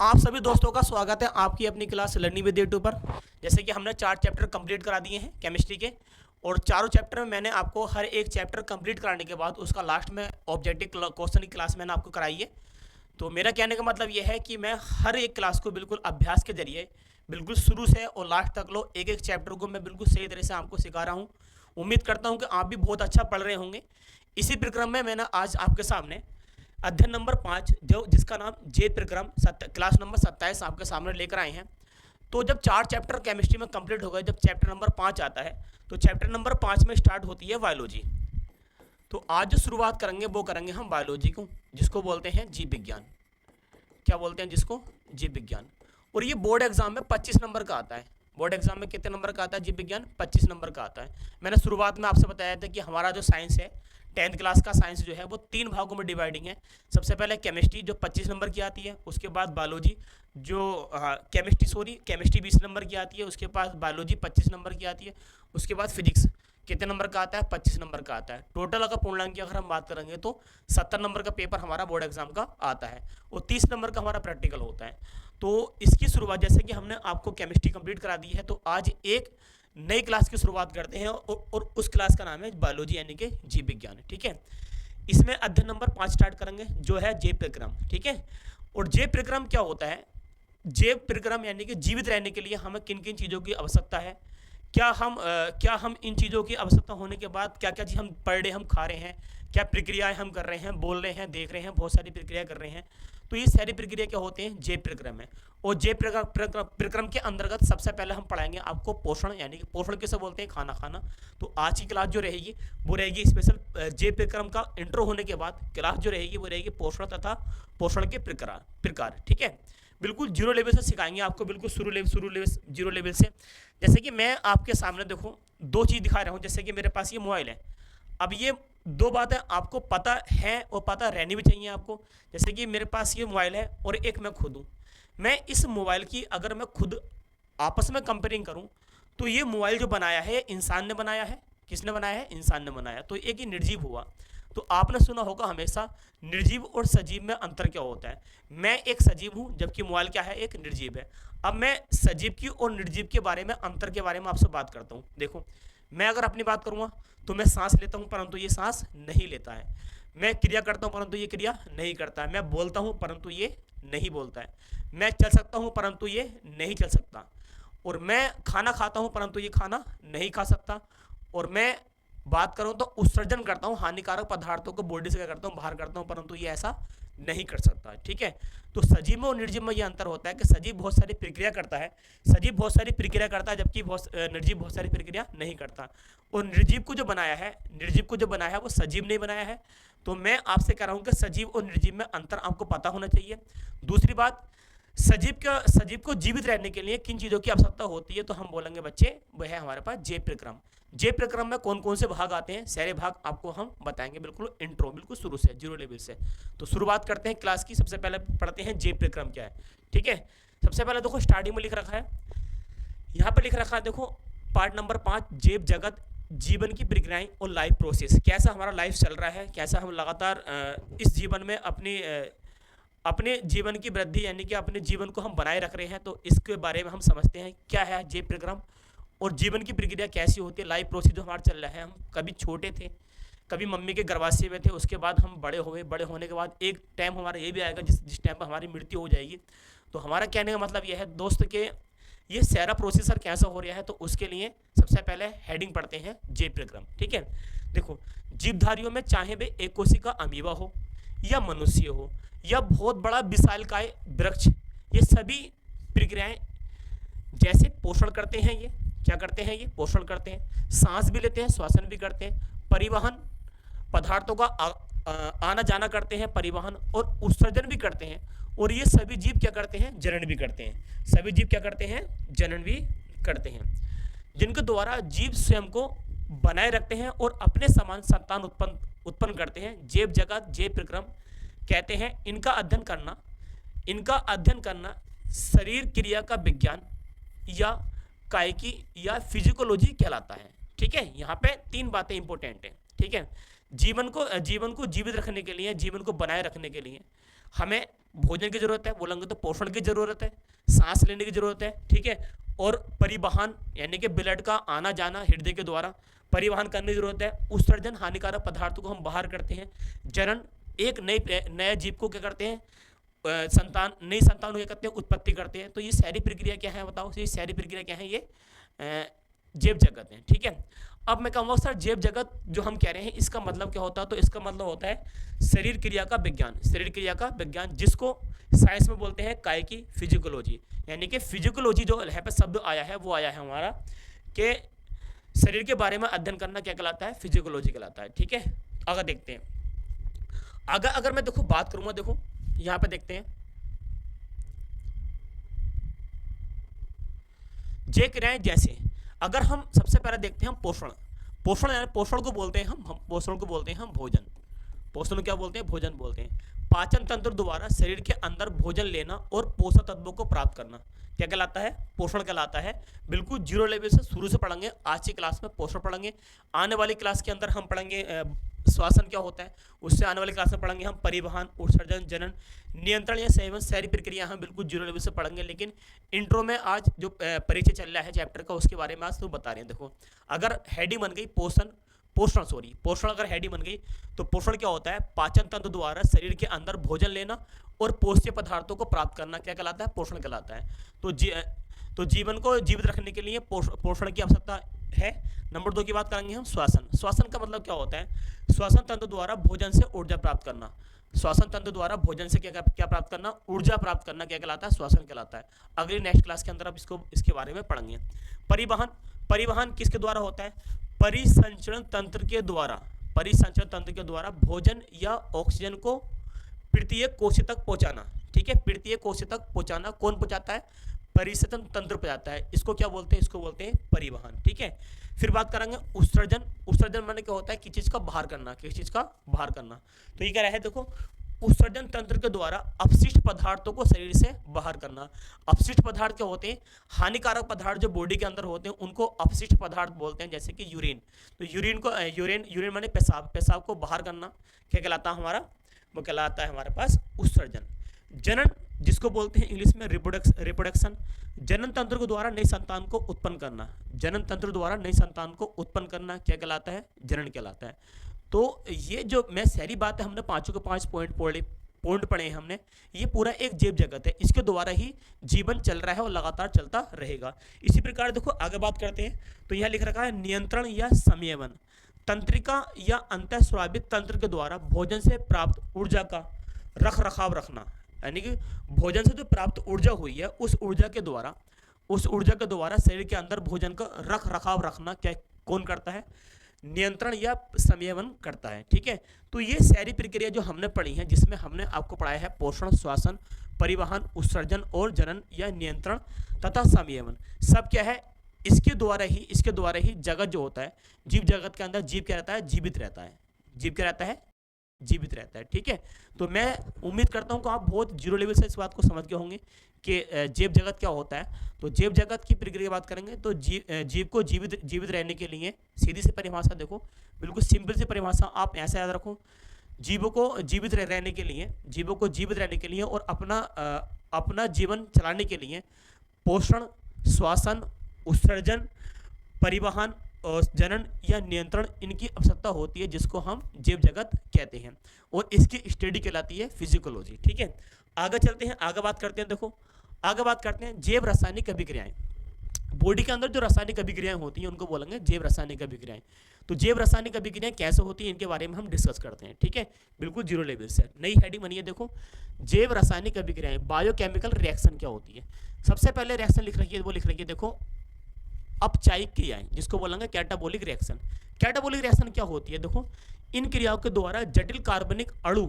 आप सभी दोस्तों का स्वागत है आपकी अपनी क्लास लर्निंग विद यूट्यूब पर। जैसे कि हमने 4 चैप्टर कंप्लीट करा दिए हैं केमिस्ट्री के, और चारों चैप्टर में मैंने आपको हर एक चैप्टर कंप्लीट कराने के बाद उसका लास्ट में ऑब्जेक्टिव क्वेश्चन की क्लास मैंने आपको कराई है। तो मेरा कहने का मतलब ये है कि मैं हर एक क्लास को बिल्कुल अभ्यास के जरिए बिल्कुल शुरू से और लास्ट तक लो एक एक चैप्टर को मैं बिल्कुल सही तरह से आपको सिखा रहा हूँ। उम्मीद करता हूँ कि आप भी बहुत अच्छा पढ़ रहे होंगे। इसी प्रक्रम में मैंने आज आपके सामने अध्ययन नंबर 5 जो जिसका नाम जे प्रक्रम क्लास नंबर 27 आपके सामने लेकर आए हैं। तो जब 4 चैप्टर केमिस्ट्री में कंप्लीट हो गए, जब चैप्टर नंबर 5 आता है तो चैप्टर नंबर 5 में स्टार्ट होती है बायोलॉजी। तो आज जो शुरुआत करेंगे वो करेंगे हम बायोलॉजी को, जिसको बोलते हैं जीव विज्ञान। क्या बोलते हैं जिसको? जीव विज्ञान। और ये बोर्ड एग्जाम में 25 नंबर का आता है। बोर्ड एग्जाम में कितने नंबर का आता है? जीव विज्ञान 25 नंबर का आता है। मैंने शुरुआत में आपसे बताया था कि हमारा जो साइंस है 10th क्लास का साइंस जो है वो 3 भागों में डिवाइडिंग है। सबसे पहले केमिस्ट्री जो 25 नंबर की आती है, उसके बाद बायोलॉजी जो केमिस्ट्री 20 नंबर की आती है, उसके बाद बायोलॉजी 25 नंबर की आती है, उसके बाद फिजिक्स कितने नंबर का आता है? 25 नंबर का आता है। टोटल अगर पूर्णांक की अगर हम बात करेंगे तो 70 नंबर का पेपर हमारा बोर्ड एग्जाम का आता है और 30 नंबर का हमारा प्रैक्टिकल होता है। तो इसकी शुरुआत जैसे कि हमने आपको केमिस्ट्री कंप्लीट करा दी है, तो आज एक नई क्लास की शुरुआत करते हैं और उस क्लास का नाम है बायोलॉजी यानी कि जीव विज्ञान। ठीक है, इसमें अध्ययन नंबर 5 स्टार्ट करेंगे जो है जैव प्रक्रम। ठीक है, और जैव प्रक्रम क्या होता है? जैव प्रक्रम यानी कि जीवित रहने के लिए हमें किन किन चीज़ों की आवश्यकता है, क्या हम इन चीज़ों की आवश्यकता होने के बाद क्या क्या चीज़ हम पर डे हम खा रहे हैं, क्या प्रक्रियाएं हम कर रहे हैं, बोल रहे हैं, देख रहे हैं, बहुत सारी प्रक्रिया कर रहे हैं। तो ये सारी प्रक्रिया क्या होते हैं? जैव प्रक्रम है। और जैव प्रक्रम के अंतर्गत सबसे पहले हम पढ़ाएंगे आपको पोषण, यानी कि पोषण किसे बोलते हैं? खाना खाना। तो आज की क्लास जो रहेगी वो रहेगी स्पेशल जैव प्रक्रम का इंट्रो होने के बाद क्लास जो रहेगी वो रहेगी पोषण तथा पोषण के प्रकार। ठीक है, बिल्कुल जीरो लेवल से सिखाएंगे आपको, बिल्कुल जीरो लेवल से। जैसे कि मैं आपके सामने देखो 2 चीज़ दिखा रहा हूँ। जैसे कि मेरे पास ये मोबाइल है। अब ये 2 बातें आपको पता है और पता रहनी भी चाहिए आपको। जैसे कि मेरे पास ये मोबाइल है और एक मैं खुद हूँ। मैं इस मोबाइल की अगर मैं खुद आपस में कंपेयरिंग करूँ तो ये मोबाइल जो बनाया है इंसान ने बनाया है। किसने बनाया है? इंसान ने बनाया। तो एक ही निर्जीव हुआ। तो आपने सुना होगा हमेशा निर्जीव और सजीव में अंतर क्या होता है। मैं एक सजीव हूँ जबकि मोबाइल क्या है? एक निर्जीव है। अब मैं सजीव की और निर्जीव के बारे में अंतर के बारे में आपसे बात करता हूँ। देखो, मैं अगर अपनी बात करूँगा तो मैं सांस लेता हूँ परंतु ये सांस नहीं लेता है। मैं क्रिया करता हूँ परंतु ये क्रिया नहीं करता है। मैं बोलता हूँ परंतु ये नहीं बोलता है। मैं चल सकता हूँ परंतु ये नहीं चल सकता। और मैं खाना खाता हूँ परंतु ये खाना नहीं खा सकता। और मैं बात करूँ तो उत्सर्जन करता हूँ, हानिकारक पदार्थों को बॉडी से क्या करता हूँ? बाहर करता हूँ, परंतु ये ऐसा नहीं कर सकता। ठीक है, तो सजीव में और निर्जीव में ये अंतर होता है कि सजीव बहुत सारी प्रक्रिया करता है, जबकि निर्जीव बहुत सारी प्रक्रिया नहीं करता। और निर्जीव को जो बनाया है वो सजीव नहीं बनाया है। तो मैं आपसे कह रहा हूँ कि सजीव और निर्जीव में अंतर आपको पता होना चाहिए। दूसरी बात, सजीव को जीवित रहने के लिए किन चीज़ों की आवश्यकता होती है? तो हम बोलेंगे बच्चे वह है हमारे पास जैव प्रक्रम। जैव प्रक्रम में कौन कौन से भाग आते हैं? सारे भाग आपको हम बताएंगे बिल्कुल इंट्रो, बिल्कुल शुरू से जीरो लेवल से। तो शुरुआत करते हैं क्लास की। सबसे पहले पढ़ते हैं जैव प्रक्रम क्या है। ठीक है, सबसे पहले देखो स्टार्टिंग में लिख रखा है, यहाँ पर लिख रखा है देखो पार्ट नंबर 5 जैव जगत, जीवन की प्रक्रियाएं और लाइफ प्रोसेस। कैसा हमारा लाइफ चल रहा है, कैसा हम लगातार इस जीवन में अपने जीवन की वृद्धि यानी कि अपने जीवन को हम बनाए रख रहे हैं। तो इसके बारे में हम समझते हैं क्या है जैव प्रक्रम और जीवन की प्रक्रिया कैसी होती है। लाइफ प्रोसेस जो हमारा चल रहा है, हम कभी छोटे थे, कभी मम्मी के गर्भाशय में थे, उसके बाद हम बड़े हुए, बड़े होने के बाद एक टाइम हमारा ये भी आएगा जिस टाइम पर हमारी मृत्यु हो जाएगी। तो हमारा कहने का मतलब यह है दोस्त के ये सारा प्रोसेसर कैसा हो रहा है। तो उसके लिए सबसे पहले हेडिंग पढ़ते हैं जैव प्रक्रम। ठीक है, देखो जीवधारियों में चाहे वे एक कोशिका अमीबा हो या मनुष्य हो या बहुत बड़ा विशालकाय वृक्ष, ये सभी प्रक्रियाएं जैसे पोषण करते हैं, ये क्या करते हैं? ये पोषण करते हैं, सांस भी लेते हैं, श्वसन भी करते हैं, परिवहन पदार्थों का आना जाना करते हैं, परिवहन और उत्सर्जन भी करते हैं। और ये सभी जीव क्या करते हैं? जनन भी करते हैं। सभी जीव क्या करते हैं? जनन भी करते हैं, जिनके द्वारा जीव स्वयं को बनाए रखते हैं और अपने समान संतान उत्पन्न करते हैं। जैव जगत जैव प्रक्रम कहते हैं इनका अध्ययन करना शरीर क्रिया का विज्ञान या कायिकी या फिजिकोलॉजी कहलाता है। ठीक है, यहाँ पे 3 बातें इंपॉर्टेंट हैं। ठीक है, जीवन को जीवित रखने के लिए, जीवन को बनाए रखने के लिए हमें भोजन की जरूरत है, बोलेंगे तो पोषण की जरूरत है, सांस लेने की जरूरत है, ठीक है। और परिवहन यानी कि ब्लड का आना जाना हृदय के द्वारा परिवहन करने की जरूरत है। उत्सर्जन हानिकारक पदार्थों को हम बाहर करते हैं। जनन एक नए जीव को क्या करते हैं, संतान, नई संतान क्या करते हैं, उत्पत्ति करते हैं। तो ये सारी प्रक्रिया क्या है बताओ, ये सारी प्रक्रिया क्या है, ये जैव जगत है, ठीक है। अब मैं कहूँगा सर जैव जगत जो हम कह रहे हैं इसका मतलब क्या होता है, तो इसका मतलब होता है शरीर क्रिया का विज्ञान, शरीर क्रिया का विज्ञान, जिसको साइंस में बोलते हैं काय की फिजिकोलॉजी। यानी कि फिजिकोलॉजी जो यहाँ पे शब्द आया है वो आया है हमारा कि शरीर के बारे में अध्ययन करना क्या कहलाता है, फिजिकोलॉजी कहलाता है, ठीक है। अगर देखते हैं अगर मैं देखो बात करूंगा, देखो यहाँ पे देखते हैं जे क्रियाएं, जैसे अगर हम सबसे पहले देखते हैं हम पोषण, पोषण को बोलते हैं हम पोषण को बोलते हैं हम भोजन, पोषण क्या बोलते हैं, भोजन बोलते हैं। पाचन तंत्र द्वारा शरीर के अंदर भोजन लेना और पोषक तत्वों को प्राप्त करना क्या कहलाता है, पोषण कहलाता है। बिल्कुल जीरो लेवल से शुरू से पढ़ेंगे, आज की क्लास में पोषण पढ़ेंगे, आने वाली क्लास के अंदर हम पढ़ेंगे श्वसन क्या होता है, उससे आने वाली क्लास में पढ़ेंगे हम परिवहन, उत्सर्जन, जनन, नियंत्रण या सेवन, सारी प्रक्रिया हम बिल्कुल जीरो लेवल से पढ़ेंगे। लेकिन इंट्रो में आज जो परिचय चल रहा है चैप्टर का उसके बारे में आज तो बता रहे हैं। देखो अगर हेडिंग बन गई पोषण अगर हेडिंग बन गई तो पोषण क्या होता है, पाचन तंत्र द्वारा शरीर के अंदर भोजन लेना और पोषक पदार्थों को प्राप्त करना क्या कहलाता है, पोषण कहलाता है। तो जीवन को जीवित रखने के लिए पोषण की आवश्यकता है। नंबर 2 की बात करेंगे हम श्वसन का मतलब क्या होता है, श्वसन तंत्र द्वारा भोजन से ऊर्जा प्राप्त करना, श्वसन तंत्र द्वारा भोजन से क्या प्राप्त करना, ऊर्जा प्राप्त करना क्या कहलाता है, श्वसन कहलाता है। अगली नेक्स्ट क्लास के अंदर आप इसके बारे में पढ़ेंगे। परिवहन किसके द्वारा होता है, परिसंचरण तंत्र के द्वारा भोजन या ऑक्सीजन को तृतीयक कोशिका तक पहुंचाना, ठीक है। तृतीयक कोशिका तक पहुंचाना कौन पहुंचाता है, परिसंचरण तंत्र पहुंचाता है। इसको क्या बोलते हैं, इसको बोलते हैं परिवहन, ठीक है। फिर बात करेंगे उत्सर्जन माने क्या होता है, किसी चीज का बाहर करना, तो ये क्या रहा है, देखो उत्सर्जन तंत्र के द्वारा अपशिष्ट पदार्थों को शरीर से बाहर करना। अपशिष्ट पदार्थ क्या होते हैं, हानिकारक पदार्थ जो बॉडी के अंदर होते हैं उनको अपशिष्ट पदार्थ बोलते हैं, जैसे कि यूरिन। तो यूरिन माने पेशाब को बाहर करना क्या कहलाता है हमारा, वो कहलाता है हमारे पास उत्सर्जन। जनन जिसको बोलते हैं इंग्लिश में रिप्रोडक्शन, जनन तंत्र के द्वारा नई संतान को उत्पन्न करना, क्या कहलाता है, जनन कहलाता है। तो ये जो मैं सारी बातें हमने 5 के 5 पॉइंट पढ़े हैं हमने, ये पूरा एक जैव जगत है, इसके द्वारा ही जीवन चल रहा है और लगातार चलता रहेगा। इसी प्रकार देखो आगे बात करते हैं, तो यहाँ लिख रखा है नियंत्रण या संयमन, तंत्रिका या अंतःस्रावित तंत्र के द्वारा भोजन से प्राप्त ऊर्जा का रख रखाव रखना, यानी कि भोजन से जो प्राप्त ऊर्जा हुई है उस ऊर्जा के द्वारा शरीर के अंदर भोजन का रख रखाव रखना क्या कौन करता है, नियंत्रण या संयमन करता है, ठीक है। तो ये सारी प्रक्रिया जो हमने पढ़ी है, जिसमें हमने आपको पढ़ाया है पोषण, श्वसन, परिवहन, उत्सर्जन और जनन या नियंत्रण तथा संयमन, सब क्या है, इसके द्वारा ही जगत जो होता है, जीव जगत के अंदर जीव क्या रहता है, जीवित रहता है, ठीक है। तो मैं उम्मीद करता हूँ कि आप बहुत जीरो लेवल से इस बात को समझ गए होंगे कि जैव जगत क्या होता है। तो जैव जगत की प्रक्रिया की बात करेंगे तो जीव को जीवित रहने के लिए सीधी सी परिभाषा देखो, बिल्कुल सिंपल सी परिभाषा आप ऐसे याद रखो, जीवों को जीवित रहने के लिए और अपना जीवन चलाने के लिए पोषण, श्वसन, उत्सर्जन, परिवहन और जनन या नियंत्रण इनकी आवश्यकता होती है, जिसको हम जैव जगत कहते हैं, और इसकी स्टडी कहलाती है फिजिकोलॉजी, ठीक है। आगे चलते हैं, आगे बात करते हैं जैव रासायनिक अभिक्रियाएं। बॉडी के अंदर जो रासायनिक अभिक्रियाएं होती हैं उनको बोलेंगे जैव रासायनिक अभिक्रियाएं। तो जैव रासायनिक अभिक्रियाएं कैसे होती हैं इनके बारे में हम डिस्कस करते हैं, ठीक है, बिल्कुल जीरो लेवल से। नई हेडिंग बनी है, देखो जैव रासायनिक अभिक्रियाएं, बायोकेमिकल रिएक्शन क्या होती है। सबसे पहले रिएक्शन लिख रखी है, देखो अपचायिक क्रियाएं, जिसको बोलेंगे कैटाबोलिक रिएक्शन। कैटाबोलिक रिएक्शन क्या होती है, देखो इन क्रियाओं के द्वारा जटिल कार्बनिक अणु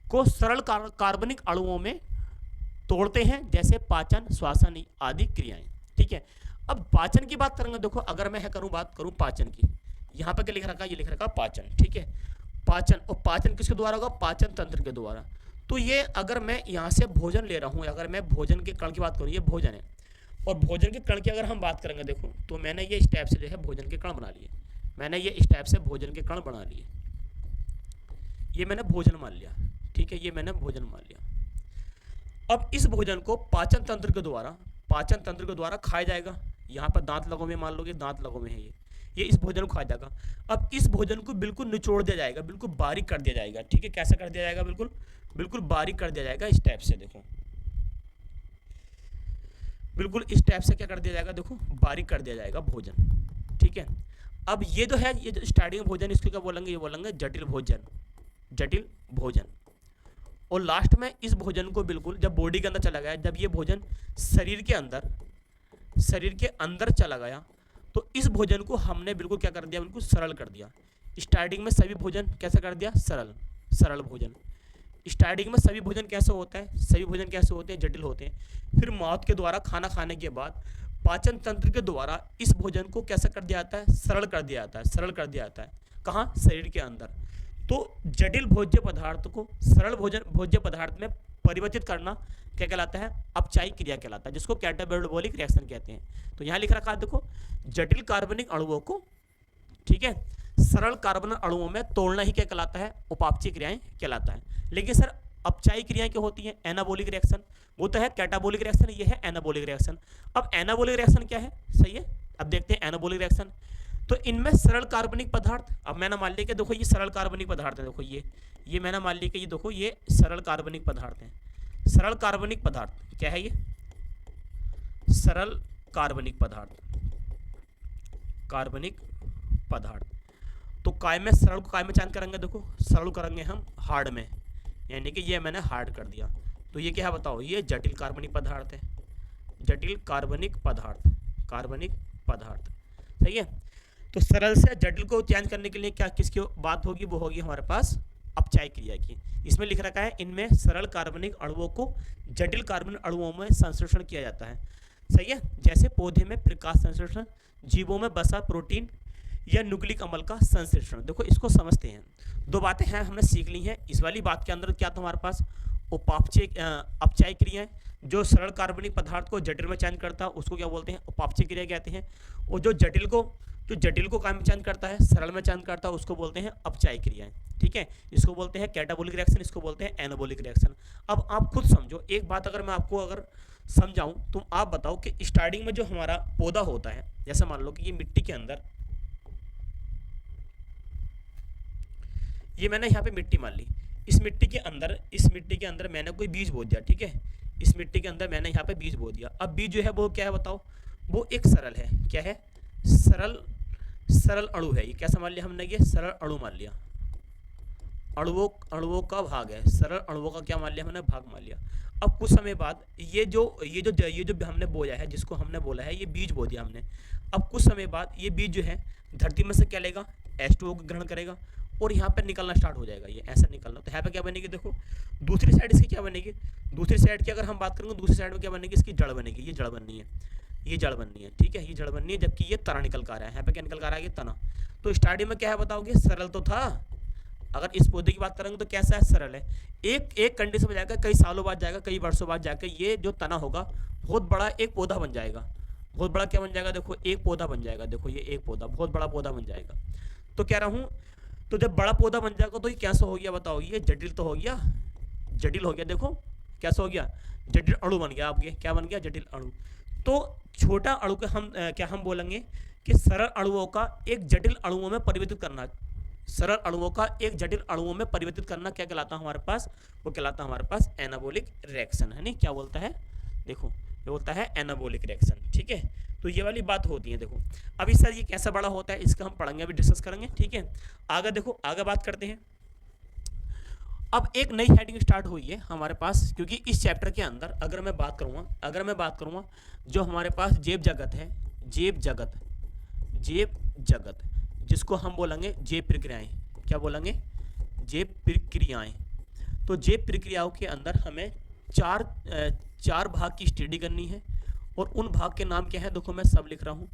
को सरल कार्बनिक अणुओं में तोड़ते हैं, जैसे पाचन, श्वसन आदि क्रियाएं, ठीक है। अब पाचन की बात करेंगे, देखो अगर मैं बात करूं पाचन की, यहाँ पर क्या लिख रखा है, ये लिख रखा पाचन, ठीक है। पाचन किसके द्वारा होगा, पाचन तंत्र के द्वारा। तो ये अगर मैं यहाँ से भोजन ले रहा हूँ, अगर मैं भोजन के कण की बात करूँ, ये भोजन है, और भोजन के कण की अगर हम बात करेंगे, देखो तो मैंने ये इस टाइप से जो है भोजन के कण बना लिए, ये मैंने भोजन मान लिया, ठीक है, ये मैंने भोजन मान लिया। अब इस भोजन को पाचन तंत्र के द्वारा खाया जाएगा। यहाँ पर दांत लगो में, मान लो कि दांत लगो में है ये इस भोजन को खाया जाएगा। अब इस भोजन को बिल्कुल निचोड़ दिया जाएगा, बिल्कुल बारीक कर दिया जाएगा। ठीक है, कैसे कर दिया जाएगा? बिल्कुल बारीक कर दिया जाएगा, इस टाइप से। देखो बिल्कुल इस टाइप से क्या कर दिया जाएगा? देखो बारीक कर दिया जाएगा भोजन। ठीक है, अब ये जो है, ये जो स्टार्टिंग भोजन, इसको क्या बोलेंगे? ये बोलेंगे जटिल भोजन। और लास्ट में इस भोजन को बिल्कुल जब बॉडी के अंदर चला गया, जब ये भोजन शरीर के अंदर चला गया, तो इस भोजन को हमने बिल्कुल क्या कर दिया? बिल्कुल सरल कर दिया। स्टार्टिंग में सभी भोजन कैसे कर दिया? सरल भोजन। स्टार्टिंग में सभी भोजन कैसे होता है? सभी भोजन कैसे होते हैं? जटिल होते हैं। फिर माउथ के द्वारा खाना खाने के बाद पाचन तंत्र के द्वारा इस भोजन को कैसा कर दिया जाता है? सरल कर दिया जाता है। कहाँ? शरीर के अंदर। तो जटिल भोज्य पदार्थ को सरल भोज्य पदार्थ में परिवर्तित करना क्या कहलाता है? अपचायी क्रिया कहलाता है, जिसको कैटाबोलिक रिएक्शन कहते हैं। तो यहाँ लिख रखा है, देखो जटिल कार्बनिक अणुओं को, ठीक है, सरल कार्बन अणुओं में तोड़ना ही क्या कहलाता है? उपापचयी क्रियाएं कहलाता है। लेकिन सर अपचायी क्रियाएं क्या होती हैं? Anabolic reaction. वो तो है कैटाबोलिक रिएक्शन, ये है एनाबोलिक रिएक्शन। अब एनाबोलिक रिएक्शन क्या है? सही है, अब देखते हैं एनाबोलिक रिएक्शन। तो इनमें सरल कार्बनिक पदार्थ, अब मैंने मान लिया कि देखो ये सरल कार्बनिक पदार्थ है। देखो ये मैंने मान लिया कि ये देखो ये सरल कार्बनिक पदार्थ है। सरल कार्बनिक पदार्थ क्या है? ये सरल कार्बनिक पदार्थ। तो काय में सरल को काय में चयन करेंगे? देखो सरल करेंगे हम हार्ड में, यानी कि ये मैंने हार्ड कर दिया। तो ये क्या है बताओ? ये जटिल कार्बनिक पदार्थ है, जटिल कार्बनिक पदार्थ। सही है। तो सरल से जटिल को चयन करने के लिए क्या किसकी बात होगी? वो होगी हमारे पास अपचायी क्रिया की। इसमें लिख रखा है इनमें सरल कार्बनिक अणुओं को जटिल कार्बन अणुओं में संश्लेषण किया जाता है। सही है। जैसे पौधे में प्रकाश संश्लेषण, जीवों में वसा, प्रोटीन या न्यूक्लिक अम्ल का संश्लेषण। देखो इसको समझते हैं। दो बातें हैं हमने सीख ली हैं इस वाली बात के अंदर। क्या था हमारे पास? अपचायी क्रियाएं, जो सरल कार्बनिक पदार्थ को जटिल में चयन करता है उसको क्या बोलते हैं? उपापचयी क्रिया कहते हैं। और जो जटिल को काय में चयन करता है, सरल में चयन करता है, उसको बोलते हैं अपचायी क्रियाएं। ठीक है, इसको बोलते हैं कैटाबोलिक रिएक्शन, इसको बोलते हैं एनाबोलिक रिएक्शन। अब आप खुद समझो, एक बात अगर मैं आपको समझाऊं तो आप बताओ कि स्टार्टिंग में जो हमारा पौधा होता है, जैसे मान लो कि ये मिट्टी के अंदर, ये मैंने यहाँ पे मिट्टी मान ली, इस मिट्टी के अंदर मैंने कोई बीज बो दिया। ठीक है, इस मिट्टी के अंदर मैंने यहाँ पे बीज बो दिया। अब बीज जो है वो क्या है बताओ? वो एक सरल है। क्या है? सरल अणु है। ये कैसा मान लिया हमने? ये सरल अणु मान लिया, अणुओं का भाग है। सरल अणुओं का क्या मान लिया हमने? भाग मान लिया। अब कुछ समय बाद ये जो हमने बोया है, जिसको हमने बोला है ये बीज बो दिया हमने। अब कुछ समय बाद ये बीज जो है धरती में से क्या लेगा? H2O को ग्रहण करेगा और यहाँ पर निकलना स्टार्ट हो जाएगा, ये ऐसा निकलना। तो यहाँ पे क्या बनेगी? देखो दूसरी साइड इसकी क्या बनेगी? दूसरी साइड की अगर हम बात करेंगे, दूसरी साइड में क्या बनेगी? इसकी जड़ बनेगी। ये जड़ बननी है, ठीक है, ये जड़ बननी है। जबकि ये तना निकल कर आ रहा है। यहाँ पे क्या निकल कर आ रहा है? ये तना। तो स्टार्टिंग में क्या है बताओगे? सरल तो था। अगर इस पौधे की बात करेंगे तो कैसा है? सरल है। एक कंडीशन में जाकर, कई सालों बाद जाएगा, कई वर्षों बाद जाकर ये जो तना होगा बहुत बड़ा एक पौधा बन जाएगा। बहुत बड़ा क्या बन जाएगा? देखो एक पौधा बन जाएगा। देखो ये एक पौधा, बहुत बड़ा पौधा बन जाएगा। तो कह रहा हूँ, तो जब बड़ा पौधा बन जाएगा तो ये कैसा हो गया बताओ? ये जटिल तो हो गया, जटिल हो गया। देखो कैसा हो गया? जटिल अणु बन गया आपके। क्या बन गया? जटिल अणु। तो छोटा अणु के हम बोलेंगे कि सरल अणुओं का एक जटिल अणुओं में परिवर्तित करना। सरल अणुओं का एक जटिल अणुओं में परिवर्तित करना क्या कहलाता है हमारे पास? वो कहलाता है हमारे पास एनाबोलिक रिएक्शन, है नहीं? क्या बोलता है? देखो ये बोलता है एनाबोलिक रिएक्शन। ठीक है, तो ये वाली बात होती है। देखो अभी सर ये कैसा बड़ा होता है इसका हम पढ़ेंगे, अभी डिस्कस करेंगे। ठीक है, आगे देखो, आगे बात करते हैं। अब एक नई हेडिंग स्टार्ट हुई है हमारे पास, क्योंकि इस चैप्टर के अंदर अगर मैं बात करूँगा जो हमारे पास जैव जगत है, जैव जगत जिसको हम बोलेंगे जैव प्रक्रियाएं। क्या बोलेंगे? जैव प्रक्रियाएं। तो जैव प्रक्रियाओं के अंदर हमें चार भाग की स्टडी करनी है और उन भाग के नाम क्या है? देखो मैं सब लिख रहा हूँ।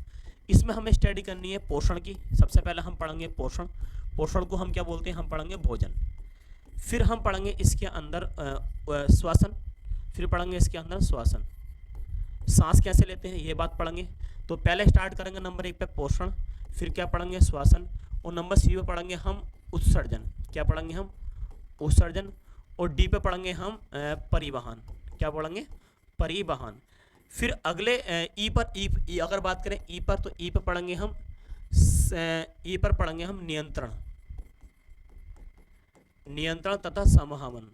इसमें हमें स्टडी करनी है पोषण की। सबसे पहले हम पढ़ेंगे पोषण को हम क्या बोलते हैं? हम पढ़ेंगे भोजन। फिर हम पढ़ेंगे इसके अंदर श्वसन, फिर पढ़ेंगे इसके अंदर श्वसन, सांस कैसे लेते हैं ये बात पढ़ेंगे। तो पहले स्टार्ट करेंगे नंबर 1 पे पोषण, फिर क्या पढ़ेंगे? श्वसन, और नंबर C पे पढ़ेंगे हम उत्सर्जन। क्या पढ़ेंगे हम? उत्सर्जन। और D पे पढ़ेंगे हम परिवहन। क्या पढ़ेंगे? परिवहन। फिर अगले ई पर ई अगर बात करें ई पर, तो ई पर पढ़ेंगे हम ई पर पढ़ेंगे हम नियंत्रण, नियंत्रण तथा संवहन,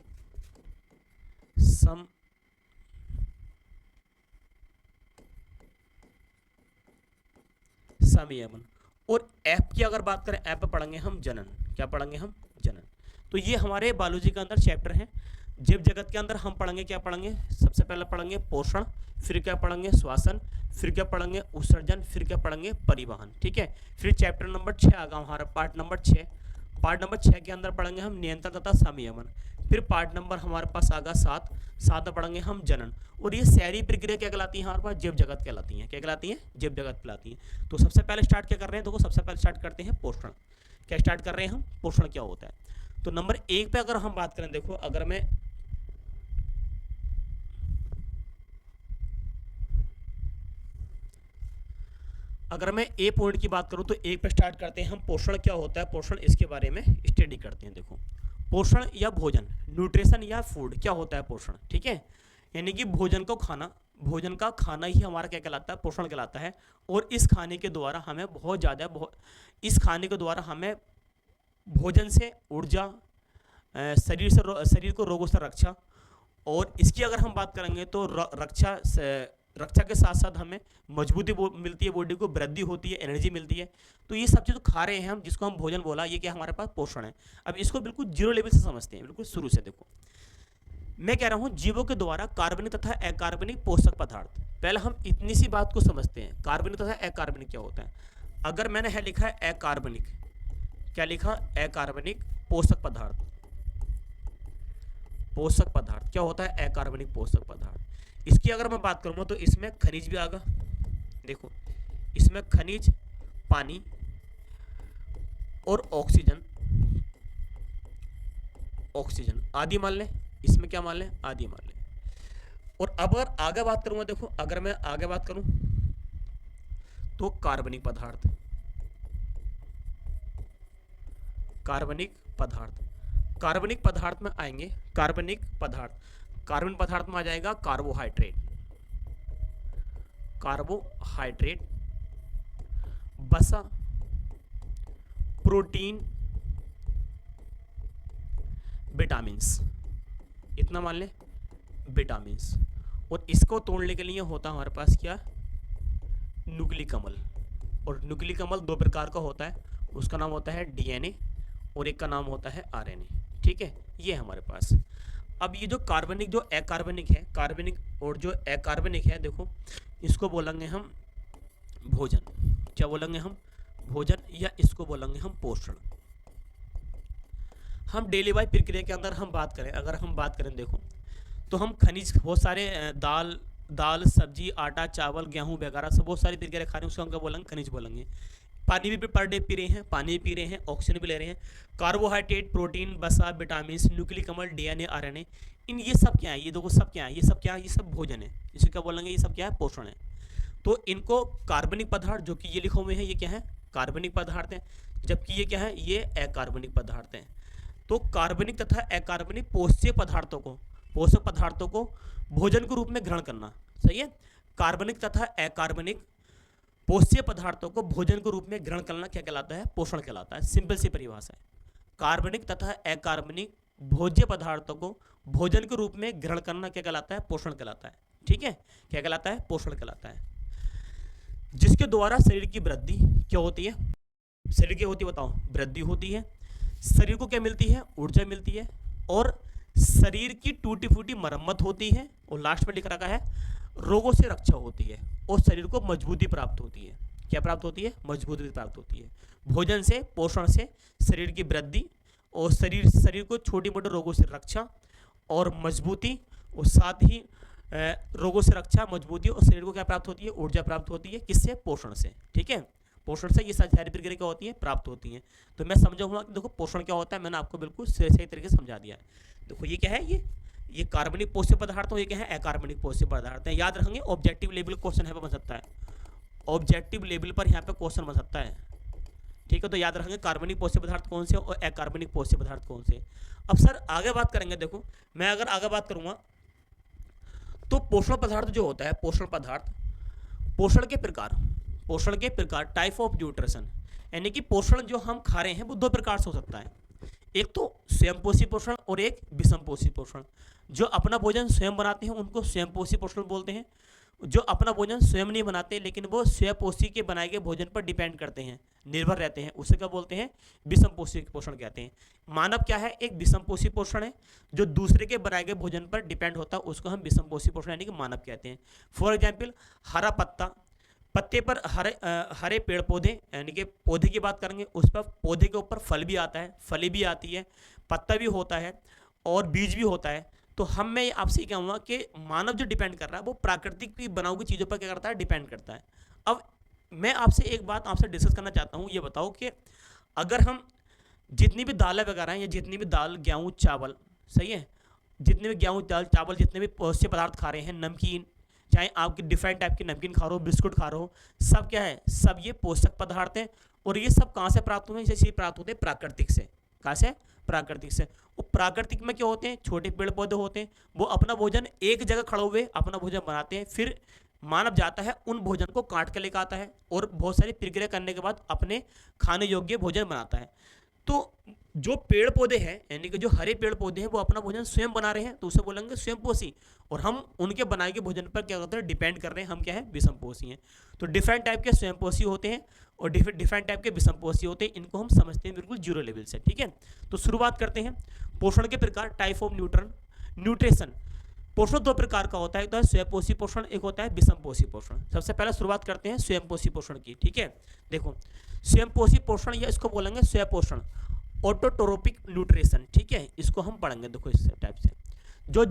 संयमन। और ऐप की अगर बात करें, ऐप पर पढ़ेंगे हम जनन। क्या पढ़ेंगे हम? जनन। तो ये हमारे बायोलॉजी के अंदर चैप्टर हैं। जीव जगत के अंदर हम पढ़ेंगे, क्या पढ़ेंगे? सबसे पहले पढ़ेंगे पोषण, फिर क्या पढ़ेंगे? श्वसन, फिर क्या पढ़ेंगे? उत्सर्जन, फिर क्या पढ़ेंगे? परिवहन। ठीक है। फिर चैप्टर नंबर 6 आ गया हमारा, पार्ट नंबर 6। पार्ट नंबर 6 के अंदर पढ़ेंगे हम नियंत्रण तथा संयमन। फिर पार्ट नंबर हमारे पास आ गया 7, 7 में पढ़ेंगे हम जनन। और ये सारी प्रक्रिया क्या कहलाती है हमारे पास? जीव जगत कहलाती है। क्या कहलाती है? जीव जगत कहलाती है। तो सबसे पहले स्टार्ट क्या कर रहे हैं? देखो, सबसे पहले स्टार्ट करते हैं पोषण। क्या स्टार्ट कर रहे हैं हम? पोषण क्या होता है? तो नंबर 1 पे अगर हम बात करें, देखो, अगर मैं ए पॉइंट की बात करूं, तो एक पे स्टार्ट करते हैं हम। पोषण क्या होता है? पोषण, इसके बारे में स्टडी करते हैं। देखो, पोषण या भोजन, न्यूट्रिशन या फूड, क्या होता है पोषण? ठीक है, यानी कि भोजन को खाना, भोजन का खाना ही हमारा क्या कहलाता है? पोषण कहलाता है। और इस खाने के द्वारा हमें इस खाने के द्वारा हमें भोजन से ऊर्जा, शरीर को रोगों से रक्षा, और इसकी अगर हम बात करेंगे तो रक्षा के साथ साथ हमें मजबूती मिलती है, बॉडी को वृद्धि होती है, एनर्जी मिलती है। तो ये सब चीज़ खा रहे हैं हम, जिसको हम भोजन बोला, ये क्या हमारे पास पोषण है। अब इसको बिल्कुल जीरो लेवल से समझते हैं, बिल्कुल शुरू से। देखो, मैं कह रहा हूँ जीवों के द्वारा कार्बनिक तथा अकार्बनिक पोषक पदार्थ। पहले हम इतनी सी बात को समझते हैं, कार्बनिक तथा अकार्बनिक क्या होता है। अगर मैंने है लिखा है अकार्बनिक, क्या लिखा? अकार्बनिक पोषक पदार्थ। पोषक पदार्थ क्या होता है? अकार्बनिक पोषक पदार्थ। इसकी अगर मैं बात करूंगा तो इसमें खनिज भी आएगा। देखो, इसमें खनिज, पानी और ऑक्सीजन आदि मान लें। इसमें क्या मान लें? आदि मान लें। और अब अगर आगे बात करूंगा, देखो, अगर मैं आगे बात करूं तो कार्बनिक पदार्थ, कार्बनिक पदार्थ में आएंगे। कार्बनिक पदार्थ में आ जाएगा कार्बोहाइड्रेट, वसा, प्रोटीन, विटामिन्स। इतना मान लें, विटामिन्स। और इसको तोड़ने के लिए होता है हमारे पास क्या? न्यूक्लिक अम्ल। और न्यूक्लिक अम्ल 2 प्रकार का होता है, उसका नाम होता है डीएनए और एक का नाम होता है आरएनए। ठीक है, ये हमारे पास। अब ये जो कार्बनिक, जो अकार्बनिक है, कार्बनिक और जो अकार्बनिक है, देखो, इसको बोलेंगे हम भोजन। क्या बोलेंगे हम? भोजन, या इसको बोलेंगे हम पोषण। हम डेली वाइज प्रक्रिया के अंदर हम बात करें, अगर हम बात करें, देखो, तो हम खनिज बहुत सारे, दाल, सब्जी, आटा, चावल, गेहूं वगैरह सब बहुत सारी प्रक्रिया खा रहे हैं, उसको हम क्या बोलेंगे? खनिज बोलेंगे। पानी भी पर डे पी रहे हैं, ऑक्सीजन भी ले रहे हैं। कार्बोहाइड्रेट, प्रोटीन, वसा, विटामिन, न्यूक्लिक अम्ल, डीएनए, आरएनए, ये सब क्या है? ये देखो, सब क्या है? ये सब क्या है? ये सब भोजन है। इसे क्या बोलेंगे? ये सब क्या है? पोषण है। तो इनको कार्बनिक पदार्थ, जो कि ये लिखे हुए हैं, ये क्या है? कार्बनिक पदार्थ हैं, जबकि ये क्या है? ये अकार्बनिक पदार्थ हैं। तो कार्बनिक तथा अकार्बनिक पोषक पदार्थों को भोजन के रूप में ग्रहण करना। सही है। कार्बनिक तथा अकार्बनिक पोषक पदार्थों को भोजन के रूप में ग्रहण करना क्या कहलाता है? पोषण कहलाता है। सिंपल सी परिभाषा है। कार्बनिक तथा अकार्बनिक भोज्य पदार्थों को भोजन के रूप में ग्रहण करना क्या कहलाता है? पोषण कहलाता है। ठीक है, क्या कहलाता है? पोषण कहलाता है। जिसके द्वारा शरीर की वृद्धि क्या होती है? शरीर की होती है, बताओ? वृद्धि होती है। शरीर को क्या मिलती है? ऊर्जा मिलती है। और शरीर की टूटी फूटी मरम्मत होती है। और लास्ट में लिख रखा है रोगों से रक्षा होती है। और शरीर को मजबूती प्राप्त होती है। क्या प्राप्त होती है? मजबूती प्राप्त होती है। भोजन से, पोषण से शरीर की वृद्धि और शरीर को छोटी मोटी रोगों से रक्षा और मजबूती, और साथ ही रोगों से रक्षा, मजबूती, और शरीर को क्या प्राप्त होती है? ऊर्जा प्राप्त होती है। किससे? पोषण से। ठीक है, पोषण से ये सारी प्रक्रिया क्या होती है? प्राप्त होती है। तो मैं समझा हुआ कि देखो पोषण क्या होता है, मैंने आपको बिल्कुल सही तरीके से समझा दिया है। देखो, ये क्या है? ये कार्बनिक पोषक पदार्थ हो, ये क्या है? अकार्बनिक पोषक पदार्थ है। याद रखेंगे, ऑब्जेक्टिव लेवल क्वेश्चन यहाँ पे बन सकता है। ऑब्जेक्टिव लेवल पर यहाँ पे क्वेश्चन बन सकता है। ठीक है, तो याद रखेंगे कार्बनिक पोषक पदार्थ कौन से और अकार्बनिक पोषक पदार्थ कौन से। अब सर आगे बात करेंगे। देखो, मैं अगर आगे बात करूँगा तो पोषण पदार्थ जो होता है, पोषण पदार्थ, पोषण के प्रकार, पोषण के प्रकार, टाइप ऑफ न्यूट्रिशन, यानी कि पोषण जो हम खा रहे हैं वो दो प्रकार से हो सकता है। एक तो स्वयंपोषी पोषण और एक विषमपोषी पोषण। जो अपना भोजन स्वयं बनाते हैं उनको स्वयंपोषी पोषण बोलते हैं। जो अपना भोजन स्वयं नहीं बनाते लेकिन वो स्वयंपोषी के बनाए गए भोजन पर डिपेंड करते हैं, निर्भर रहते हैं, उसे क्या बोलते हैं, विषमपोषी पोषण कहते हैं। मानव क्या है, एक विषमपोषी पोषण है, जो दूसरे के बनाए गए भोजन पर डिपेंड होता है उसको हम विषमपोषी पोषण यानी कि मानव कहते हैं। फॉर एग्जाम्पल, हरा पत्ता, पत्ते पर हरे पेड़ पौधे यानी कि पौधे की बात करेंगे, उस पर पौधे के ऊपर फल भी आता है, फली भी आती है, पत्ता भी होता है और बीज भी होता है। तो मैं आपसे कहूँगा कि मानव जो डिपेंड कर रहा है वो प्राकृतिक की बनाई हुई चीज़ों पर क्या करता है, डिपेंड करता है। अब मैं आपसे एक बात आपसे डिस्कस करना चाहता हूँ, ये बताओ कि अगर हम जितनी भी दालें वगैरह हैं या जितनी भी दाल, गेहूँ, चावल, सही है, जितने भी गेहूँ, दाल, चावल, जितने भी पौष्टिक पदार्थ खा रहे हैं, नमकीन, चाहे आप डिफरेंट टाइप की नमकीन खा रहे हो, बिस्कुट खा रहे हो, सब क्या है, सब ये पोषक पदार्थ हैं। और ये सब कहाँ से प्राप्त हुए हैं, जैसे प्राप्त होते हैं प्राकृतिक से। कहाँ से, प्राकृतिक से। वो प्राकृतिक में क्या होते हैं, छोटे पेड़ पौधे होते हैं, वो अपना भोजन एक जगह खड़े हुए अपना भोजन बनाते हैं, फिर मानव जाता है उन भोजन को काट के लेकर आता है और बहुत सारी प्रक्रिया करने के बाद अपने खाने योग्य भोजन बनाता है। तो जो पेड़ पौधे हैं यानी कि जो हरे पेड़ पौधे हैं वो अपना भोजन स्वयं बना रहे हैं तो उसे बोलेंगे स्वयंपोषी, और हम उनके बनाए गए भोजन पर क्या करते हैं, डिपेंड कर रहे हैं, हम क्या है, विषमपोषी हैं। तो डिफरेंट टाइप के स्वयंपोषी होते हैं और डिफरेंट टाइप के विषमपोषी होते हैं, इनको हम समझते हैं बिल्कुल जीरो लेवल से, ठीक है। तो शुरुआत करते हैं। पोषण के प्रकार, टाइप ऑफ न्यूट्रिशन। पोषण दो प्रकार का होता है, एक तो है स्वयंपोषी पोषण, एक होता है विषमपोषी पोषण। सबसे पहले शुरुआत करते हैं स्वयंपोषी पोषण की, ठीक है। देखो, स्वयंपोषी पोषण या इसको बोलेंगे स्वयंपोषण, ऑटोट्रोपिक न्यूट्रिशन, ठीक है, इसको हम पढ़ेंगे। देखो इस टाइप से जो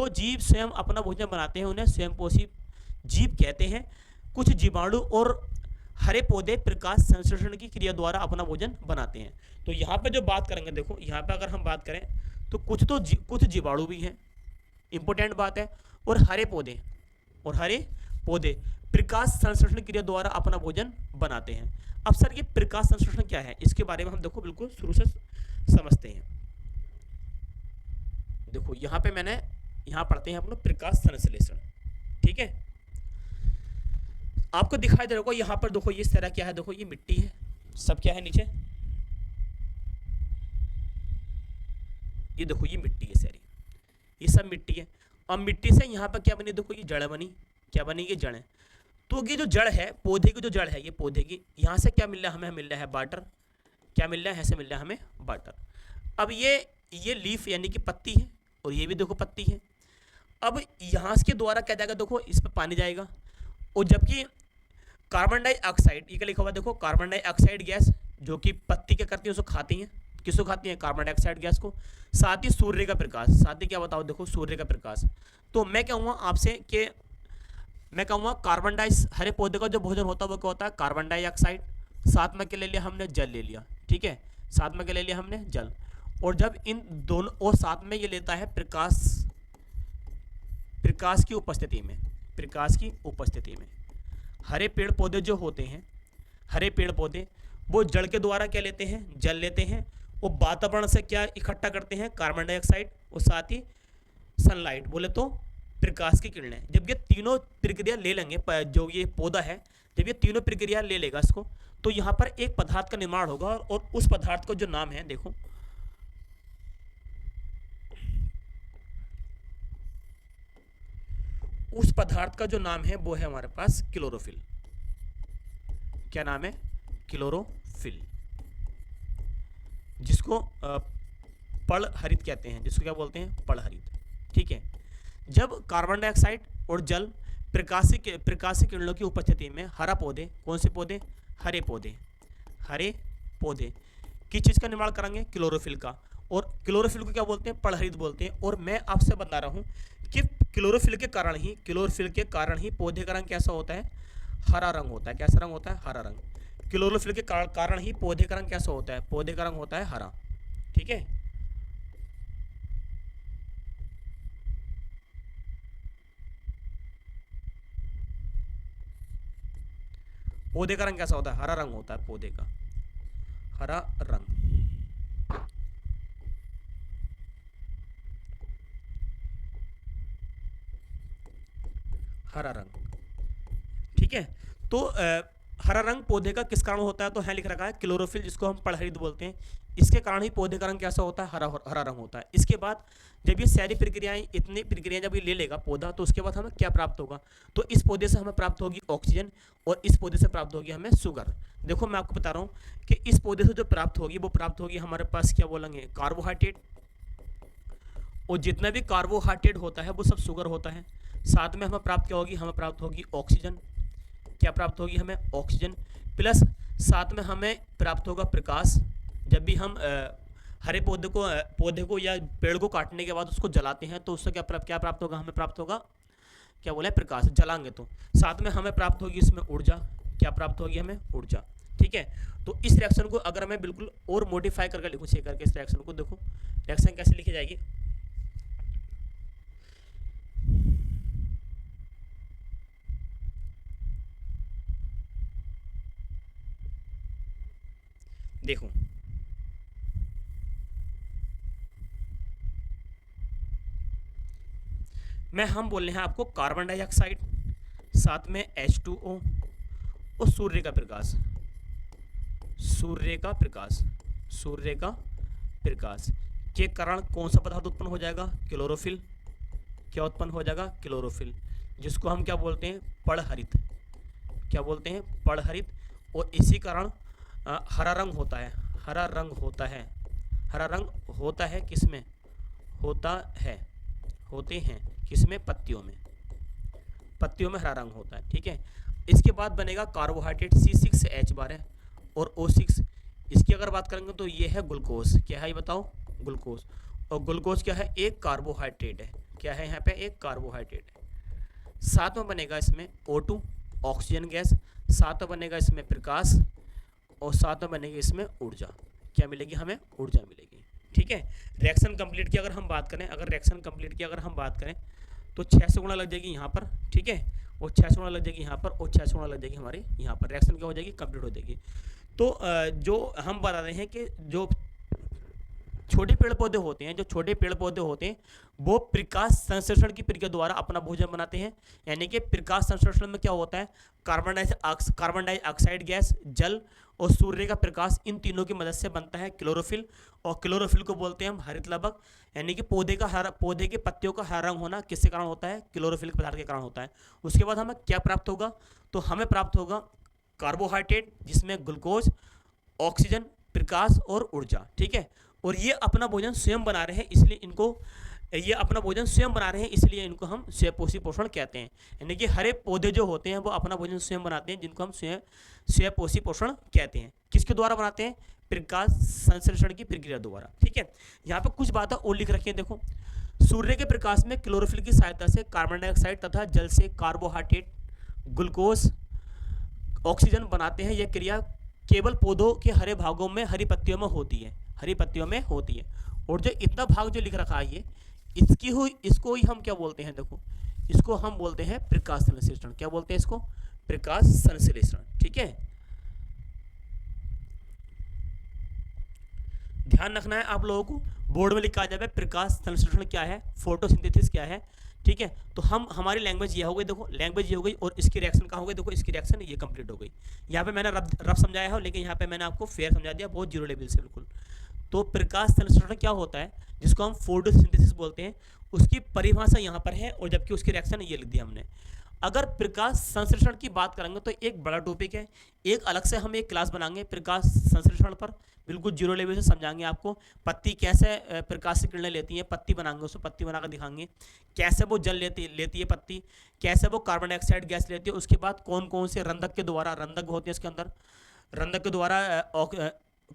जीव स्वयं अपना भोजन बनाते हैं उन्हें स्वयंपोषी जीव कहते हैं। कुछ जीवाणु और हरे पौधे प्रकाश संश्लेषण की क्रिया द्वारा अपना भोजन बनाते हैं। तो यहाँ पे जो बात करेंगे, देखो यहाँ पे अगर हम बात करें तो कुछ जीवाणु भी हैं, इंपॉर्टेंट बात है, और हरे पौधे प्रकाश संश्लेषण क्रिया द्वारा अपना भोजन बनाते हैं। अब सर ये प्रकाश संश्लेषण क्या है, इसके बारे में हम देखो बिल्कुल शुरू से समझते हैं। देखो यहाँ पे यहाँ पढ़ते हैं हम लोग प्रकाश संश्लेषण, ठीक है। आपको दिखाई दे रहा होगा यहाँ पर, देखो ये इस तरह क्या है, देखो ये मिट्टी है, सब क्या है नीचे, ये देखो ये मिट्टी है सारी, ये सब मिट्टी है। अब मिट्टी से यहाँ पर क्या बनी, देखो ये जड़ बनी, क्या बनी, ये जड़ है। तो ये जो जड़ है, पौधे की जो जड़ है, ये पौधे की, यहाँ से क्या मिल रहा है हमें, मिल रहा है वाटर, क्या मिल रहा है, ऐसे मिल रहा है हमें वाटर। अब ये लीफ यानी कि पत्ती है, और ये भी देखो पत्ती है। अब यहाँ के द्वारा क्या जाएगा, देखो इस पर पानी जाएगा, और जबकि कार्बन डाइऑक्साइड, ये क्या लिखा हुआ है, देखो कार्बन डाइऑक्साइड गैस, जो कि पत्ती क्या करती है, उसको खाती हैं, किसको खाती हैं, कार्बन डाइऑक्साइड गैस को। साथ ही सूर्य का प्रकाश, साथ ही क्या बताओ, देखो सूर्य का प्रकाश। तो मैं कहूँगा आपसे कि मैं कहूँगा हरे पौधे का जो भोजन होता है वो क्या होता है, कार्बन डाइऑक्साइड, साथ में क्या ले लिया हमने, जल ले लिया, ठीक है, साथ में क्या ले लिया हमने, जल। और जब इन दोनों, और साथ में ये लेता है प्रकाश की उपस्थिति में, हरे पेड़ पौधे जो होते हैं, हरे पेड़ पौधे वो जड़ के द्वारा क्या लेते हैं, जल लेते हैं, वो वातावरण से क्या इकट्ठा करते हैं, कार्बन डाइऑक्साइड, और साथ ही सनलाइट, बोले तो प्रकाश की किरणें। जब ये तीनों प्रक्रिया ले लेंगे, जो ये पौधा है, जब ये तीनों प्रक्रिया ले लेगा इसको, तो यहाँ पर एक पदार्थ का निर्माण होगा, और उस पदार्थ का जो नाम है, देखो उस पदार्थ का जो नाम है वो है हमारे पास क्लोरोफिल। क्या नाम है, क्लोरोफिल, जिसको पड़हरित कहते हैं, जिसको क्या बोलते हैं, पड़हरित, ठीक है। जब कार्बन डाइऑक्साइड और जल प्रकाशीय किरणों की उपस्थिति में हरा पौधे, कौन से पौधे, हरे पौधे किस चीज़ का निर्माण करेंगे, क्लोरोफिल का। और क्लोरोफिल को क्या बोलते हैं, पड़हरित बोलते हैं। और मैं आपसे बता रहा हूँ कि क्लोरोफिल के कारण ही पौधे का रंग कैसा होता है, हरा रंग होता है। कैसा रंग होता है, हरा रंग। क्लोरोफिल के कारण ही पौधे का रंग कैसा होता है, पौधे का रंग होता है हरा, ठीक है। पौधे का रंग कैसा होता है, हरा रंग होता है, पौधे का हरा रंग। हरा रंग, ठीक है। तो हरा रंग पौधे का किस कारण होता है, तो है लिख रखा है क्लोरोफिल, जिसको हम पड़हरित बोलते हैं, इसके कारण ही पौधे का रंग कैसा होता है, हरा हरा रंग होता है। इसके बाद जब ये सारी प्रक्रियाएं, इतनी प्रक्रियाएं जब ये ले लेगा पौधा, तो उसके बाद हमें क्या प्राप्त होगा, तो इस पौधे से हमें प्राप्त होगी ऑक्सीजन, और इस पौधे से प्राप्त होगी हमें शुगर। देखो मैं आपको बता रहा हूँ कि इस पौधे से जो प्राप्त होगी वो प्राप्त होगी हमारे पास, क्या बोलेंगे, कार्बोहाइड्रेट, और जितना भी कार्बोहाइड्रेट होता है वो सब शुगर होता है। साथ में हमें प्राप्त क्या होगी, हमें प्राप्त होगी ऑक्सीजन, क्या प्राप्त होगी हमें, ऑक्सीजन, प्लस साथ में हमें प्राप्त होगा प्रकाश। जब भी हम हरे पौधे को या पेड़ को काटने के बाद उसको जलाते हैं तो उससे क्या प्राप्त होगा, हमें प्राप्त होगा, क्या बोले, प्रकाश, जलाएंगे तो। साथ में हमें प्राप्त होगी इसमें ऊर्जा, क्या प्राप्त होगी हमें, ऊर्जा, ठीक है। तो इस रिएक्शन को अगर मैं बिल्कुल और मॉडिफाई करके लिखूँ, चेक करके इस रिएक्शन को देखो, रिएक्शन कैसे लिखी जाएगी, देखो हम बोल रहे हैं आपको कार्बन डाइऑक्साइड, साथ में H2O और सूर्य का प्रकाश, सूर्य का प्रकाश के कारण कौन सा पदार्थ उत्पन्न हो जाएगा, क्लोरोफिल, क्या उत्पन्न हो जाएगा, क्लोरोफिल, जिसको हम क्या बोलते हैं, पड़हरित, क्या बोलते हैं, पड़हरित। और इसी कारण हरा रंग होता है, हरा रंग होता है, हरा रंग होता है किसमें, होते हैं किसमें, पत्तियों में हरा रंग होता है, ठीक है। इसके बाद बनेगा कार्बोहाइड्रेट C6H12 और O6। इसकी अगर बात करेंगे तो ये है ग्लूकोज, क्या है ये बताओ, ग्लूकोज, और ग्लूकोज क्या है, एक कार्बोहाइड्रेट है, क्या है यहाँ पे, एक कार्बोहाइड्रेट है। साथ में बनेगा इसमें O2, ऑक्सीजन गैस, साथ में बनेगा इसमें प्रकाश, और साथ में बनेगी इसमें ऊर्जा, क्या मिलेगी हमें, ऊर्जा मिलेगी, ठीक है। रिएक्शन कंप्लीट की अगर हम बात करें, तो 6 से गुणा लग जाएगी यहाँ पर, ठीक है, और 6 से गुणा लग जाएगी यहाँ पर, और 6 से गुणा लग जाएगी हमारे यहाँ पर, रिएक्शन क्या हो जाएगी, कंप्लीट हो जाएगी। तो जो हम बता रहे हैं कि जो छोटे पेड़ पौधे होते हैं वो प्रकाश संश्लेषण की प्रक्रिया द्वारा अपना भोजन बनाते हैं। यानी कि प्रकाश संश्लेषण में क्या होता है, कार्बन डाइऑक्साइड गैस, जल और सूर्य का प्रकाश, इन तीनों की मदद से बनता है क्लोरोफिल, और क्लोरोफिल को बोलते हैं हम हरित लवक। यानी कि पौधे के पत्तियों का हरा रंग होना किसके कारण होता है, क्लोरोफिल के पदार्थ के कारण होता है। उसके बाद हमें क्या प्राप्त होगा, तो हमें प्राप्त होगा कार्बोहाइड्रेट, जिसमें ग्लूकोज, ऑक्सीजन, प्रकाश और ऊर्जा, ठीक है। और ये अपना भोजन स्वयं बना रहे हैं, इसलिए इनको हम स्वयंपोषी पोषण कहते हैं। यानी कि हरे पौधे जो होते हैं वो अपना भोजन स्वयं बनाते हैं, जिनको हम स्वयंपोषी पोषण कहते हैं। किसके द्वारा बनाते हैं, प्रकाश संश्लेषण की प्रक्रिया द्वारा, ठीक है। यहाँ पे कुछ बातें और लिख रखी हैं, देखो, सूर्य के प्रकाश में क्लोरोफिल की सहायता से कार्बन डाइऑक्साइड तथा जल से कार्बोहाइड्रेट, ग्लूकोज, ऑक्सीजन बनाते हैं। यह क्रिया केवल पौधों के हरे भागों में, हरी पत्तियों में होती है। और जो इतना भाग जो लिख रखा है ये, इसको ही हम क्या बोलते हैं, देखो, इसको हम बोलते हैं प्रकाश संश्लेषण। क्या बोलते हैं इसको, प्रकाश संश्लेषण, ठीक है। ध्यान रखना है आप लोगों को, बोर्ड में लिखा जाए प्रकाश संश्लेषण क्या है, फोटोसिंथेसिस क्या है, ठीक है। तो हमारी लैंग्वेज ये हो गई, देखो लैंग्वेज ये हो गई, और इसकी रिएक्शन कहाँ हो गई, देखो इसकी रिएक्शन ये कंप्लीट हो गई। यहाँ पे मैंने रफ समझाया है, लेकिन यहाँ पे मैंने आपको फेयर समझा दिया, बहुत जीरो लेवल से बिल्कुल। तो प्रकाश संश्लेषण क्या होता है, जिसको हम फोटोसिंथेसिस बोलते हैं, उसकी परिभाषा यहाँ पर है, और जबकि उसकी रिएक्शन ये लिख दिया हमने। अगर प्रकाश संश्लेषण की बात करेंगे तो एक बड़ा टॉपिक है, एक अलग से हम एक क्लास बनाएंगे प्रकाश संश्लेषण पर, बिल्कुल जीरो लेवल से समझाएंगे आपको। पत्ती कैसे प्रकाश से किरणें लेती है, पत्ती बनाएंगे, उसको पत्ती बनाकर दिखाएंगे, कैसे वो जल लेती है पत्ती, कैसे वो कार्बन डाइऑक्साइड गैस लेती है। उसके बाद कौन कौन से रंधक होते हैं इसके अंदर, रंधक के द्वारा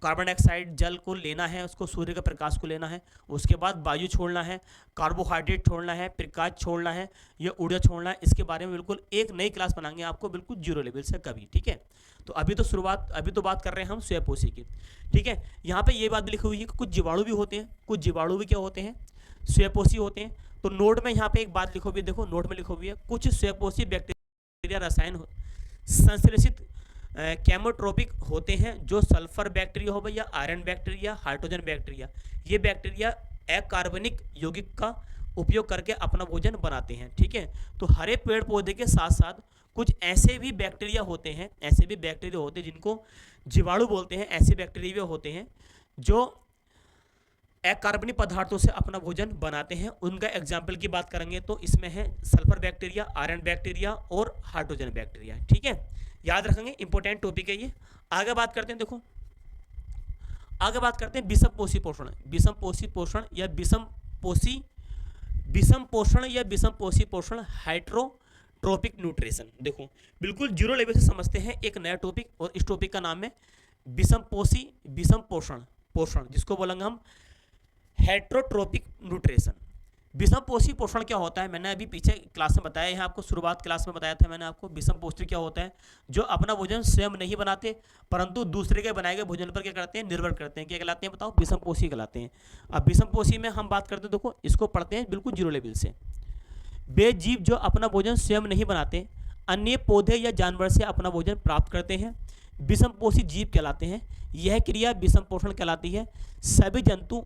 कार्बन डाइऑक्साइड जल को लेना है, उसको सूर्य के प्रकाश को लेना है, उसके बाद वायु छोड़ना है, कार्बोहाइड्रेट छोड़ना है, प्रकाश छोड़ना है, ये ऊर्जा छोड़ना है। इसके बारे में बिल्कुल एक नई क्लास बनाएंगे आपको, बिल्कुल जीरो लेवल से कभी, ठीक है। तो अभी तो बात कर रहे हैं हम स्वयंपोषी की, ठीक है। यहाँ पे ये बात भी लिखी हुई है कि कुछ जीवाणु भी होते हैं, कुछ जीवाणु भी क्या होते हैं, स्वयंपोषी होते हैं। तो नोट में यहाँ पे एक बात लिखी हुई है, देखो नोट में लिखी हुई है, कुछ स्वयंपोषी बैक्टीरिया रसायन संश्लेषित केमोट्रोपिक होते हैं, जो सल्फर बैक्टीरिया हो या आयरन बैक्टीरिया, हाइड्रोजन बैक्टीरिया। ये बैक्टीरिया अकार्बनिक यौगिक का उपयोग करके अपना भोजन बनाते हैं। ठीक है, तो हरे पेड़ पौधे के साथ साथ कुछ ऐसे भी बैक्टीरिया होते हैं, ऐसे भी बैक्टीरिया होते हैं जिनको जीवाणु बोलते हैं। ऐसे बैक्टीरिया होते हैं जो अकार्बनिक पदार्थों से अपना भोजन बनाते हैं। उनका एग्जाम्पल की बात करेंगे तो इसमें है सल्फर बैक्टीरिया, आयरन बैक्टीरिया और हाइड्रोजन बैक्टीरिया। ठीक है, याद रखेंगे, इंपॉर्टेंट टॉपिक है ये। आगे बात करते हैं, देखो आगे बात करते हैं विषम पोषी पोषण। विषम पोषी पोषण या विषम पोषी पोषण, हाइड्रोट्रोपिक न्यूट्रिशन। देखो बिल्कुल जीरो लेवल से समझते हैं एक नया टॉपिक, और इस टॉपिक का नाम है विषम पोषण, जिसको बोलेंगे हम हेट्रोट्रोपिक न्यूट्रिशन। विषम पोषी पोषण क्या होता है, मैंने अभी पीछे क्लास में बताया है आपको, शुरुआत क्लास में बताया था मैंने आपको। विषम पोषी क्या होता है, जो अपना भोजन स्वयं नहीं बनाते परंतु दूसरे के बनाए गए भोजन पर क्या करते हैं, निर्भर करते हैं। क्या कहलाते हैं बताओ, विषम पोषी कहलाते हैं। अब विषम पोषी में हम बात करते हैं, देखो इसको पढ़ते हैं बिल्कुल जीरो लेवल से। वे जीव जो अपना भोजन स्वयं नहीं बनाते, अन्य पौधे या जानवर से अपना भोजन प्राप्त करते हैं, विषम पोषी जीव कहलाते हैं। यह क्रिया विषम पोषण कहलाती है। सभी जंतु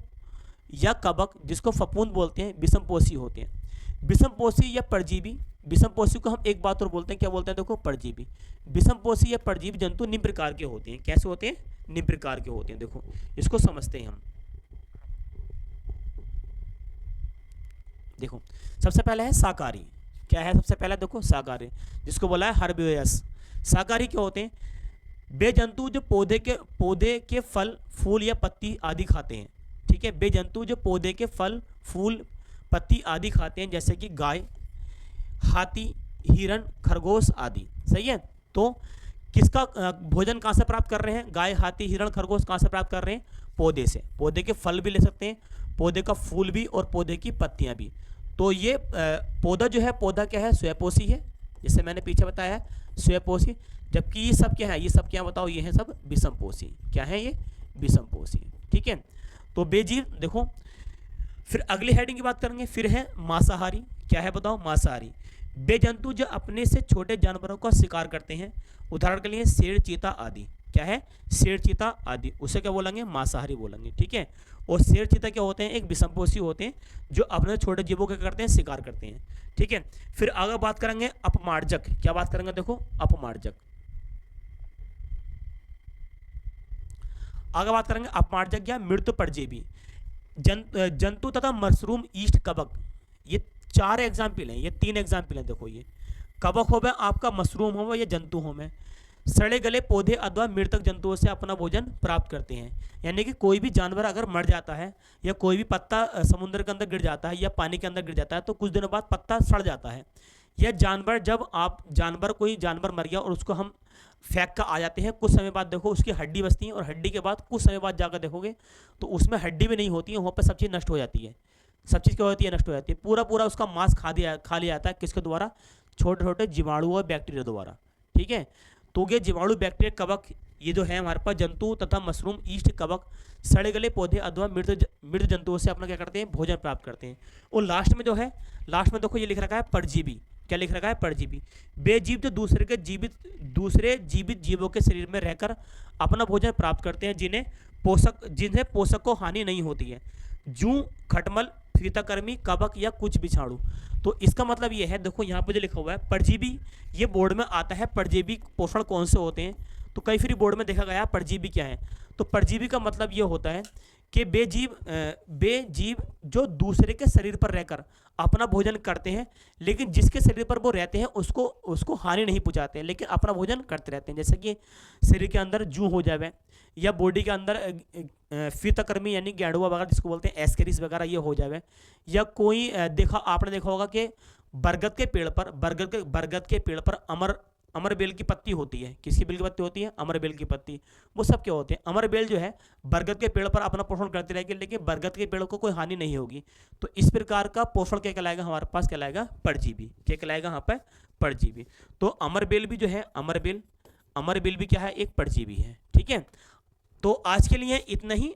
या कवक, जिसको फफूंद बोलते हैं, विषम पोषी होते हैं। विषम पोषी या परजीवी, विषम पोषी को हम एक बात और बोलते हैं, क्या बोलते हैं, देखो परजीवी। विषम पोषी या परजीवी जंतु निम्न प्रकार के होते हैं। कैसे होते हैं, निम्न प्रकार के होते हैं। देखो इसको समझते हैं हम। देखो सबसे पहले है शाकाहारी। क्या है सबसे पहले, देखो शाकाहारी, जिसको बोला है हर्बिवोरस। शाकाहारी क्या होते हैं, वे जंतु जो पौधे के फल, फूल या पत्ती आदि खाते हैं। ठीक है, वे जंतु जो पौधे के फल, फूल, पत्ती आदि खाते हैं, जैसे कि गाय, हाथी, हिरण, खरगोश आदि। सही है, तो किसका भोजन कहाँ से प्राप्त कर रहे हैं, गाय, हाथी, हिरण, खरगोश कहाँ से प्राप्त कर रहे हैं, पौधे से। पौधे के फल भी ले सकते हैं, पौधे का फूल भी, और पौधे की पत्तियाँ भी। तो ये पौधा जो है, पौधा क्या है, स्वयंपोषी है, जैसे मैंने पीछे बताया है स्वयंपोषी। जबकि ये सब क्या है, ये सब क्या बताओ, ये है सब विषमपोषी। क्या है ये, विषमपोषी। ठीक है, तो बेजीव। देखो फिर अगली हेडिंग की बात करेंगे, फिर है मांसाहारी। क्या है बताओ, मांसाहारी। वे जंतु जो अपने से छोटे जानवरों का शिकार करते हैं, उदाहरण के लिए शेर, चीता आदि। क्या है, शेर, चीता आदि, उसे क्या बोलेंगे, मांसाहारी बोलेंगे। ठीक है, और शेर, चीता क्या होते हैं, एक विषमपोषी होते हैं, जो अपने छोटे जीवों का करते हैं, शिकार करते हैं। ठीक है, फिर आगे बात करेंगे अपमार्जक। क्या बात करेंगे, देखो अपमार्जक। आगे बात करेंगे अपमार्जक या मृत परजीवी। जंतु तथा मशरूम, ईस्ट, कवक, ये 4 एग्जाम्पल हैं, ये 3 एग्जाम्पल हैं। देखो ये कवक हो गया आपका, मशरूम हो गया, या जंतु हो गए, सड़े गले पौधे अथवा मृतक जंतुओं से अपना भोजन प्राप्त करते हैं। यानी कि कोई भी जानवर अगर मर जाता है, या कोई भी पत्ता समुद्र के अंदर गिर जाता है या पानी के अंदर गिर जाता है, तो कुछ दिनों बाद पत्ता सड़ जाता है। यह जानवर, जब कोई जानवर मर गया और उसको हम फेंक कर आ जाते हैं, कुछ समय बाद देखो उसकी हड्डी बचती है, और हड्डी के बाद कुछ समय बाद जाकर देखोगे तो उसमें हड्डी भी नहीं होती है, वहाँ पर सब चीज़ नष्ट हो जाती है। सब चीज़ क्या होती है, नष्ट हो जाती है। पूरा उसका मांस खा लिया जाता है, किसके द्वारा, छोटे छोटे जीवाणु और बैक्टीरिया द्वारा। ठीक है, तो ये जीवाणु, बैक्टीरिया, कवक, ये जो है हमारे पास जंतु तथा मशरूम, ईस्ट, कवक, सड़े गले पौधे अथवा मृत जंतुओं से अपना क्या करते हैं, भोजन प्राप्त करते हैं। और लास्ट में जो है, लास्ट में देखो ये लिख रखा है परजीवी। क्या लिख रखा है, परजीवी। वे जीव जो दूसरे जीवित जीवों के शरीर में रहकर अपना भोजन प्राप्त करते हैं, जिन्हें पोषक को हानि नहीं होती है। जूं, खटमल, फीताकृमि, कवक या कुछ विषाणु। तो इसका मतलब ये है, देखो यहाँ पे जो लिखा हुआ है परजीवी, ये बोर्ड में आता है, परजीवी पोषण कौन से होते हैं, तो कई फिर बोर्ड में देखा गया परजीवी क्या है। तो परजीवी का मतलब ये होता है कि वे जीव जो दूसरे के शरीर पर रहकर अपना भोजन करते हैं, लेकिन जिसके शरीर पर वो रहते हैं उसको हानि नहीं पहुंचाते हैं, लेकिन अपना भोजन करते रहते हैं। जैसे कि शरीर के अंदर जूं हो जावे, या बॉडी के अंदर फीताकृमि यानी गेंडुआ वगैरह जिसको बोलते हैं, एस्केरिस वगैरह ये हो जावे, या कोई आपने देखा होगा कि बरगद के पेड़ पर अमर बेल की पत्ती होती है। किसकी बेल की पत्ती होती है, अमर बेल की पत्ती। वो सब क्या होते हैं, अमर बेल जो है बरगद के पेड़ पर अपना पोषण करते रहेगी, लेकिन बरगद के पेड़ को कोई हानि नहीं होगी। तो इस प्रकार का पोषण क्या कहलाएगा, हमारे पास कहलाएगा परजीवी। क्या कहलाएगा यहाँ पर, परजीवी। तो अमर बेल भी जो है, अमर बेल भी क्या है, एक परजीवी है। ठीक है, तो आज के लिए इतना ही।